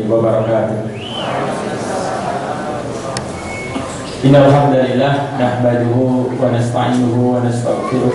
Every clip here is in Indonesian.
wabarakatuh. Innal hamdalillah nahmaduhu wa nasta'inuhu wa nastaghfiruh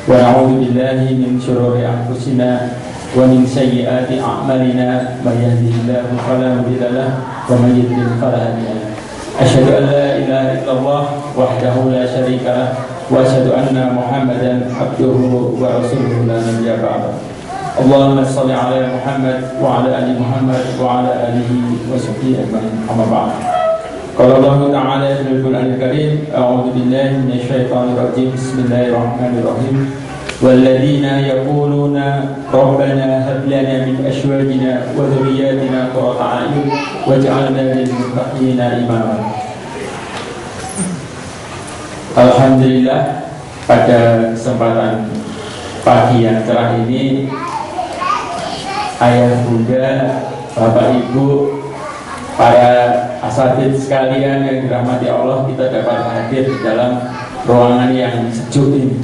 wa na'udzu billahi min shururi anfusina wa min sayyiati a'malina may yahdihillahu fala mudilla lahu wa may yudlil fala hadiya lahu. Asyhadu an la ilaha illallah wahdahu la syarika lahu wa asyhadu anna Muhammadan abduhu wa rasuluhu la nabiyya ba'dahu. Allahumma shalli ala Muhammad wa ala ali Muhammad wa ala alihi wa sahbihi ajma'in. Amma ba'd. Qala Allah Ta'ala fil Qur'anil Karim, a'udzu billahi minasyaitonir rajim. Bismillahirrahmanirrahim. Walladzina yaquluna rabbana hab lana min azwajina wa dhurriyyatina qurrata a'yun waj'alna lil muttaqina imama. Alhamdulillah, pada kesempatan pagi yang cerah ini, ayah bunda, bapak ibu, para asatidz sekalian yang dirahmati Allah, kita dapat hadir di dalam ruangan yang sejuk ini.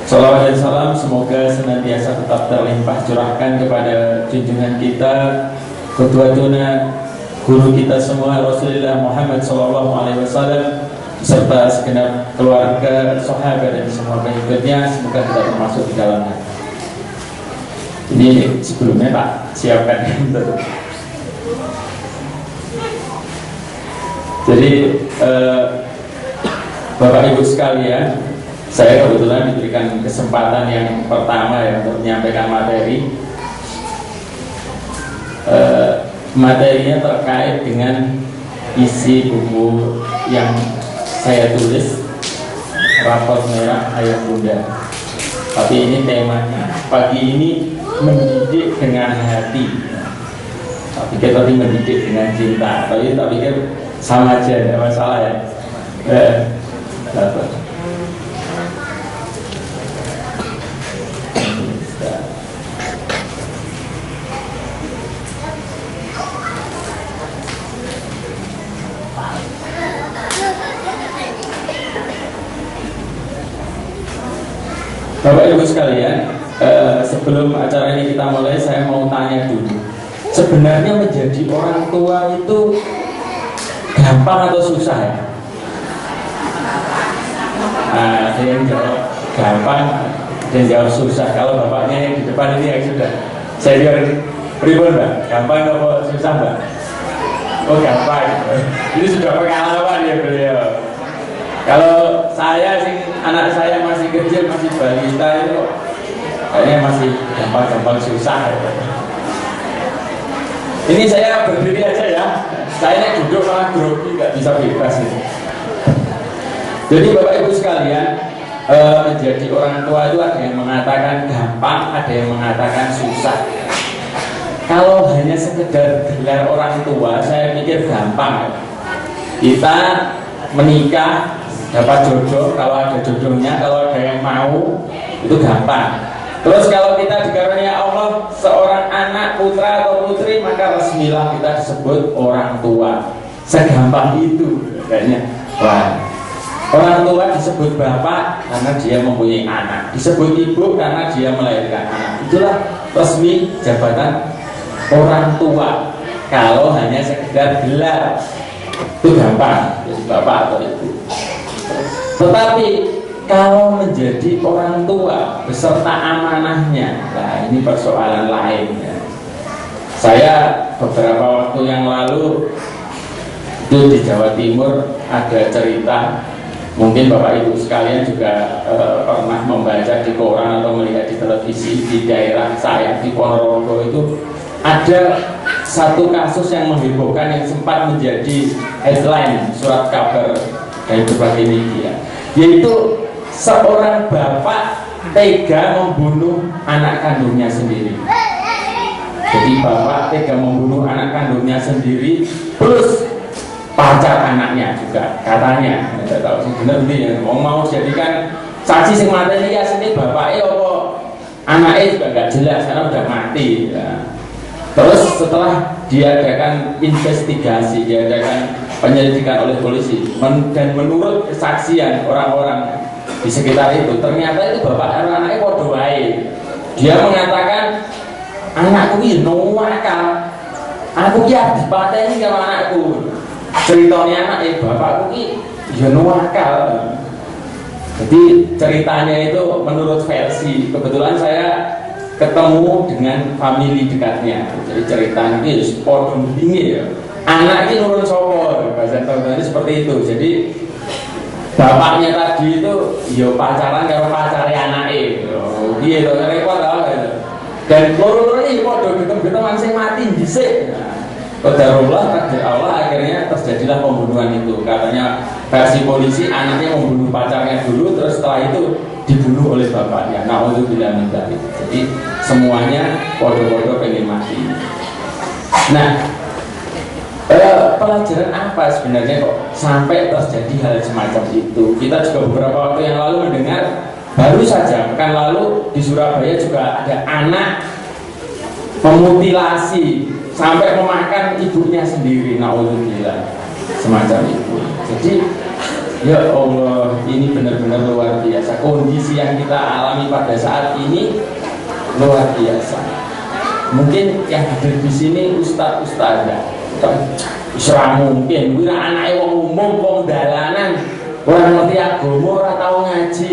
Salawat dan salam semoga senantiasa tetap terlimpah curahkan kepada junjungan kita, qudwatuna, guru kita semua, Rasulullah Muhammad SAW, serta segenap keluarga, sahabat dan semua pengikutnya. Semoga kita termasuk di dalamnya. Ini sebelumnya tak siapkan. Jadi Bapak Ibu sekalian, saya kebetulan diberikan kesempatan yang pertama ya untuk menyampaikan materi. Materinya terkait dengan isi buku yang saya tulis, Rapot Merah Ayah Bunda. Tapi ini temanya pagi ini mendidik dengan hati. Tapi kita tadi mendidik dengan cinta. Tapi kan sama aja, tidak masalah ya. Bapak Ibu sekalian, sebelum acara ini kita mulai, saya mau tanya dulu. Sebenarnya menjadi orang tua itu gampang atau susah ya? Ada yang jawab gampang, ada yang jawab susah. Kalau bapaknya yang di depan ini yang sudah senior ini, pribun Mbak, gampang atau susah Mbak? Oh gampang, ini sudah pengalaman ya beliau. Kalau saya sih, anak saya masih kecil, masih balita itu kayaknya masih gampang-gampang susah ya. Ini saya berdiri aja ya, saya duduk malah grogi, nggak bisa bebas gitu. Jadi Bapak Ibu sekalian, menjadi orang tua itu ada yang mengatakan gampang, ada yang mengatakan susah. Kalau hanya sekedar gelar orang tua, saya pikir gampang. Kita menikah, dapat jodoh, kalau ada jodohnya, kalau ada yang mau, itu gampang. Terus kalau kita dikaruniai Allah seorang anak, putra atau putri, maka resmilah kita disebut orang tua. Segampang itu kayaknya. Wah, orang tua disebut bapak karena dia mempunyai anak, disebut ibu karena dia melahirkan anak. Itulah resmi jabatan orang tua. Kalau hanya sekedar gelar, itu gampang, jadi bapak atau ibu. Tetapi kalau menjadi orang tua beserta amanahnya, nah ini persoalan lain ya. Saya beberapa waktu yang lalu itu di Jawa Timur ada cerita, mungkin Bapak Ibu sekalian juga pernah membaca di koran atau melihat di televisi. Di daerah saya di Ponorogo itu ada satu kasus yang menghebohkan, yang sempat menjadi headline surat kabar dari berbagai media, yaitu seorang bapak tega membunuh anak kandungnya sendiri. Jadi bapak tega membunuh anak kandungnya sendiri plus pacar anaknya juga, katanya. Saya tahu sih benar nih, mau jadikan saksi sing materi ya sini bapaknya apa anaknya juga nggak jelas karena udah mati ya. Terus setelah diadakan investigasi, diadakan penyelidikan oleh polisi, dan menurut kesaksian orang-orang di sekitar itu, ternyata itu bapak anaknya podo wae. Dia mengatakan, anakku ini nakal, aku ki dipateni karo anakku. Ceritanya anak bapakku ki ya nuwakal. Jadi ceritanya itu menurut versi, kebetulan saya ketemu dengan family dekatnya. Jadi ceritanya itu podong tinggi ya. Anak ini nurun sopor, bahasa ini seperti itu. Jadi bapaknya tadi itu ya pacaran kalau pacarnya anaknya. Gitu, repot lah. Dan loro-loro ini podong gitu-gitu masing mati disik. Qadarullah, takdir Allah, akhirnya terjadilah pembunuhan itu. Katanya versi polisi anaknya membunuh pacarnya dulu, terus setelah itu dibunuh oleh bapaknya. Na'udzubillah min dzalik. Jadi semuanya podo-podo pengen mati. Nah, pelajaran apa sebenarnya kok sampai terjadi hal semacam itu? Kita juga beberapa waktu yang lalu mendengar, baru saja pekan lalu di Surabaya juga ada anak memutilasi sampai memakan ibunya sendiri, naudzubillah, semacam itu. Jadi ya Allah, ini benar-benar luar biasa. Kondisi yang kita alami pada saat ini luar biasa. Mungkin yang hadir di sini ustaz-ustazah, isra mungkin, wira anaknya wong umum, wong dalanan, orang ngerti agama, orang tahu ngaji.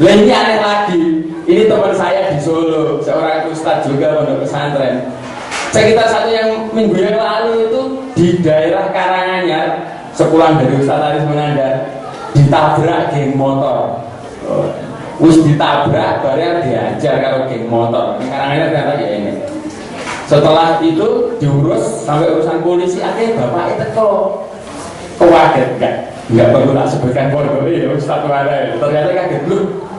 Lainnya aneh lagi. Ini teman saya di Solo, seorang ustaz juga pondok pesantren. Sekitar satu yang minggu yang lalu itu di daerah Karanganyar, sepulang dari Ustaz Aris Menandar, ditabrak geng motor. Wis ditabrak, bareng diajar kalau geng motor. Di Karanganyar ternyata ya ini. Setelah itu diurus sampai urusan polisi, akhirnya bapak itu kaget nggak perlu tak sebutkan bodoh ya Ustaz ada. Ternyata kaget loh.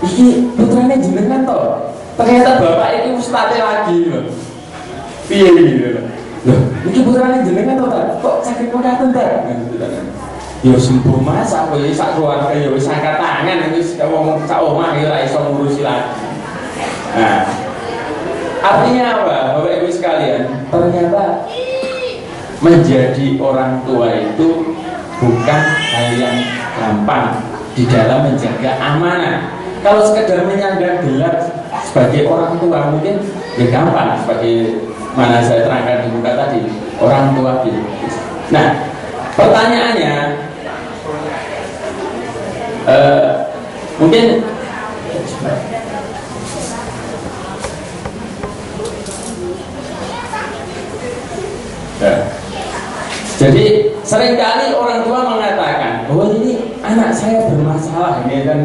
Ini putranya jenengan toh. Ternyata bapak itu ustadznya lagi loh. Iya gitu loh. Ini putranya jenengan toh tak? Kok sakit pekaten tak? Ya sembuh mas, apa ya sak keluarga ya wis angkat tangan wis ngomong sak omah ya ora iso ngurusi lagi. Nah, artinya apa? Bapak Ibu sekalian, ternyata menjadi orang tua itu bukan hal yang gampang di dalam menjaga amanah. Kalau sekedar menyandang gelar sebagai orang tua mungkin ya gampang, sebagai mana saya terangkan di muka tadi, orang tua biologis. Nah, pertanyaannya mungkin jadi seringkali orang tua mengatakan bahwa ini anak saya bermasalah, ini kan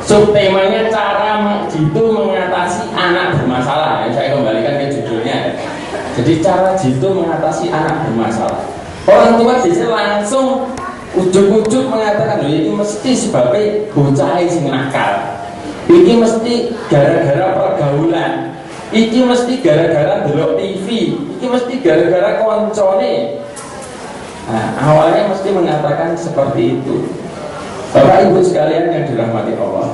subtemanya cara jitu mengatasi anak bermasalah. Saya kembalikan ke judulnya. Jadi cara jitu mengatasi anak bermasalah. Orang tua biasanya langsung ujuk-ujuk mengatakan, ini mesti sebabnya bocah sing nakal. Ini mesti gara-gara pergaulan. Ini mesti gara-gara delok TV. Ini mesti gara-gara koncone. Nah, awalnya mesti mengatakan seperti itu. Bapak Ibu sekalian yang dirahmati Allah,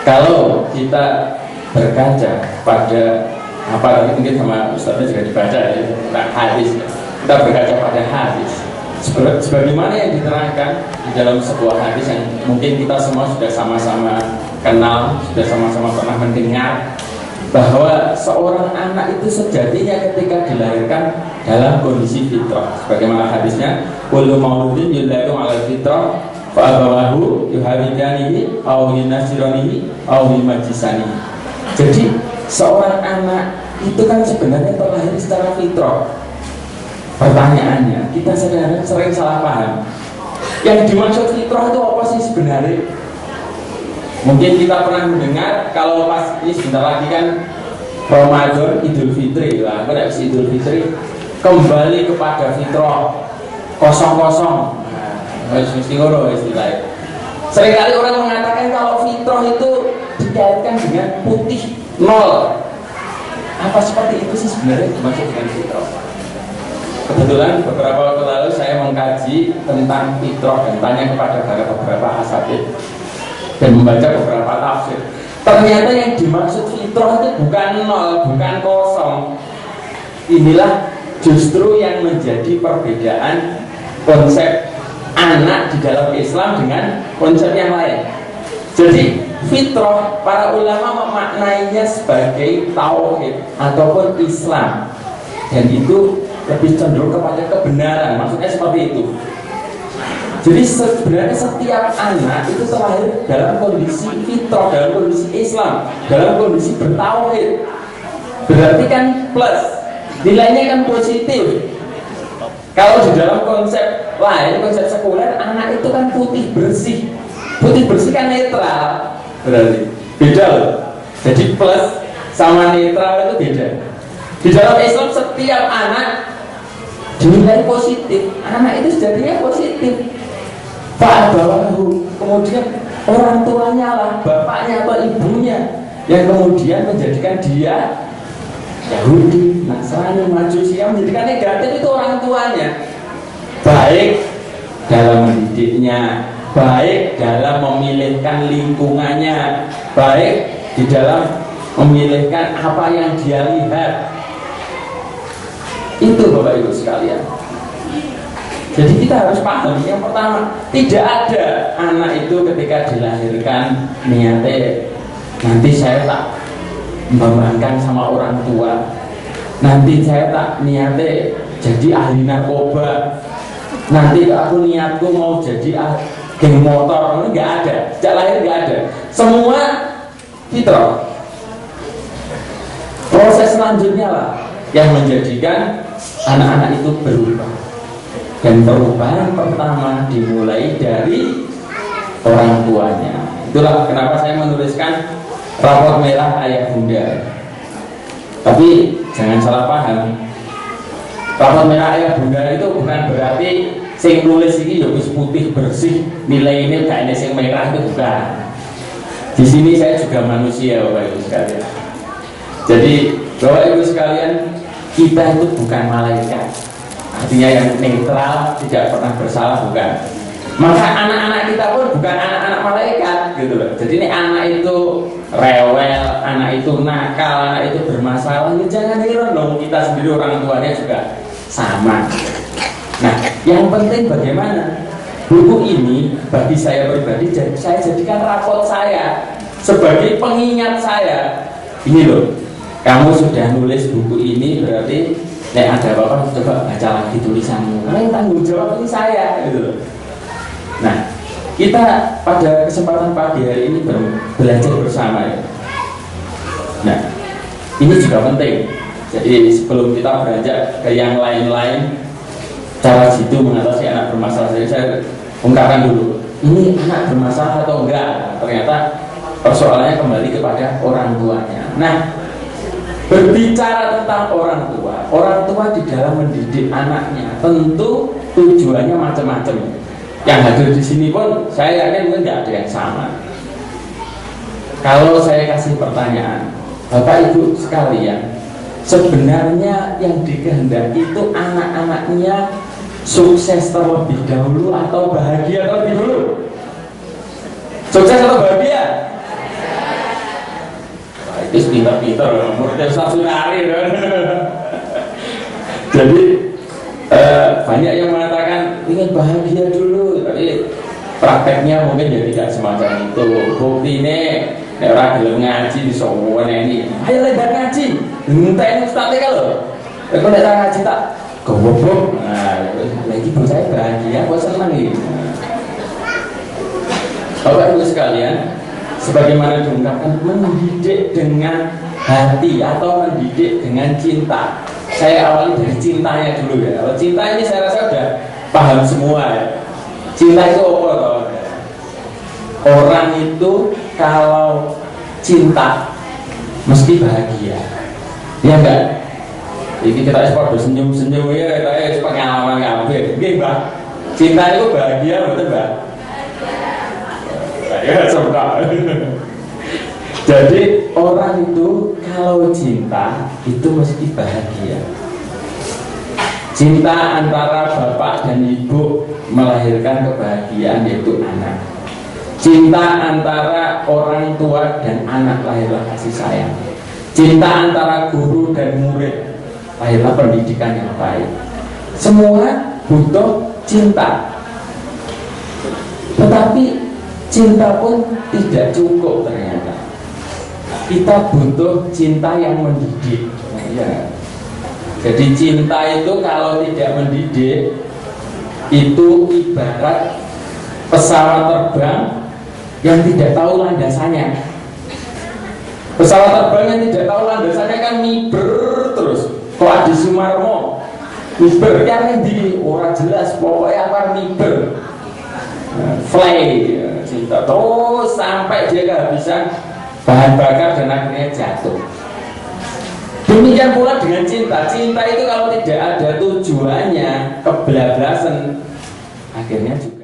kalau kita berkaca pada apa tadi mungkin sama Ustaznya juga dibaca ya, tentang hadis, kita berkaca pada hadis sebagaimana yang diterangkan di dalam sebuah hadis yang mungkin kita semua sudah sama-sama kenal, sudah sama-sama pernah mendengar, bahwa seorang anak itu sejatinya ketika dilahirkan dalam kondisi fitrah, sebagaimana hadisnya kullu mauludin yuladu 'alal fitrah fa'abawahu yuhawidanihi aw yunasiranihi aw yumajisanihi. Jadi seorang anak itu kan sebenarnya terlahir secara fitrah. Pertanyaannya, kita sering salah paham. Yang dimaksud fitrah itu apa sih sebenarnya? Mungkin kita pernah mendengar kalau pas ini sebentar lagi kan Ramadan, Idul Fitri lah, pada Idul Fitri kembali kepada fitrah kosong-kosong. Mesti ngono istilahnya. Seringkali orang mengatakan kalau fitrah itu dikaitkan dengan putih nol. Apa seperti itu sih sebenarnya dimaksud dengan fitrah? Kebetulan beberapa waktu lalu saya mengkaji tentang fitrah dan tanya kepada beberapa asatidz dan membaca beberapa tafsir. Ternyata yang dimaksud fitrah itu bukan nol, bukan kosong. Inilah justru yang menjadi perbedaan konsep anak di dalam Islam dengan konsep yang lain. Jadi fitrah para ulama memaknainya sebagai tauhid ataupun Islam. dan itu lebih cenderung kepada kebenaran, maksudnya seperti itu. Jadi sebenarnya setiap anak itu terlahir dalam kondisi fitrah, dalam kondisi Islam, dalam kondisi bertauhid. Berarti kan plus, nilainya kan positif. Kalau di dalam konsep lain, konsep sekuler, anak itu kan putih bersih. Putih bersih kan netral, berarti beda loh. Jadi plus sama netral itu beda. Di dalam Islam setiap anak dinilai positif, anak itu sejatinya positif. Pak bawahu, kemudian orang tuanya lah, bapaknya atau ibunya yang kemudian menjadikan dia Yahudi, Nasrani, Majusi, yang menjadikan negatif itu orang tuanya. Baik dalam mendidiknya, baik dalam memilihkan lingkungannya, baik di dalam memilihkan apa yang dia lihat. Itu Bapak Ibu sekalian. Jadi kita harus paham, yang pertama, tidak ada anak itu ketika dilahirkan niatnya nanti saya tak membanggakan sama orang tua, nanti saya tak niatnya jadi ahli narkoba, nanti aku niatku mau jadi geng motor. Ini nggak ada, sejak lahir nggak ada. Semua fitrah. Proses selanjutnya lah yang menjadikan anak-anak itu berubah. Dan perubahan pertama dimulai dari orang tuanya. Itulah kenapa saya menuliskan rapor merah ayah bunda. Tapi jangan salah paham, rapor merah ayah bunda itu bukan berarti sing nulis ini ya wis putih bersih, nilai ini gak ada sing merah, itu bukan. Di sini saya juga manusia Bapak Ibu sekalian. Jadi Bapak Ibu sekalian, kita itu bukan malaikat. Artinya yang netral, tidak pernah bersalah, bukan. Maka anak-anak kita pun bukan anak-anak malaikat gitu loh. Jadi ini anak itu rewel, anak itu nakal, anak itu bermasalah, ya jangan heran dong, kita sendiri orang tuanya juga sama. Nah, yang penting bagaimana buku ini bagi saya pribadi, saya jadikan rapot saya sebagai pengingat saya. Ini loh, kamu sudah nulis buku ini, berarti nek ada apa-apa coba baca lagi tulisanmu. Karena yang tanggung jawab ini saya, gitu loh. Nah, kita pada kesempatan pagi hari ini belajar bersama ya. Nah, ini juga penting. Jadi sebelum kita beranjak ke yang lain-lain, cara jitu mengatasi anak bermasalah, jadi saya ungkapkan dulu. Ini anak bermasalah atau enggak? Ternyata persoalannya kembali kepada orang tuanya. Nah, berbicara tentang orang tua di dalam mendidik anaknya tentu tujuannya macam-macam. Yang hadir di sini pun saya yakin mungkin tidak ada yang sama. Kalau saya kasih pertanyaan, Bapak Ibu sekalian, sebenarnya yang dikehendaki itu anak-anaknya sukses terlebih dahulu atau bahagia terlebih dulu? Sukses atau bahagia? Itu pintar-pintar, muridnya langsung lari. Jadi banyak yang mengatakan ingin bahagia dulu, tapi prakteknya mungkin jadi tidak semacam itu. Bukti ini orang belum ngaji di sowan ini, ayo lebar ngaji, entah ini ustadz kalau aku tidak ngaji tak goblok. Nah, lagi bang saya bahagia, aku senang ini. Bapak Ibu sekalian, sebagaimana diungkapkan, mendidik dengan hati atau mendidik dengan cinta. Saya awali dari cintanya dulu ya. Kalau cinta ini saya rasa udah paham semua ya. Cinta itu apa toh? Orang itu kalau cinta mesti bahagia, ya enggak? Jadi kita ekspor senyum-senyum ya, kita pengalaman kabeh. Nggih, Mbak. Cinta itu bahagia betul, Mbak? Ya, sebentar. Jadi orang itu kalau cinta itu mesti bahagia. Cinta antara bapak dan ibu melahirkan kebahagiaan, yaitu anak. Cinta antara orang tua dan anak lahirlah kasih sayang. Cinta antara guru dan murid lahirlah pendidikan yang baik. Semua butuh cinta. Tetapi cinta pun tidak cukup ternyata. Kita butuh cinta yang mendidik. Ya. Jadi cinta itu kalau tidak mendidik itu ibarat pesawat terbang yang tidak tahu landasannya. Pesawat terbang yang tidak tahu landasannya kan miber terus. Kok Adi Sumarmo miber yang di orang jelas pokoknya apa miber. Fly cinta terus sampai dia kehabisan bahan bakar dan akhirnya jatuh. Demikian pula dengan cinta. Cinta itu kalau tidak ada tujuannya, kebablasan, akhirnya juga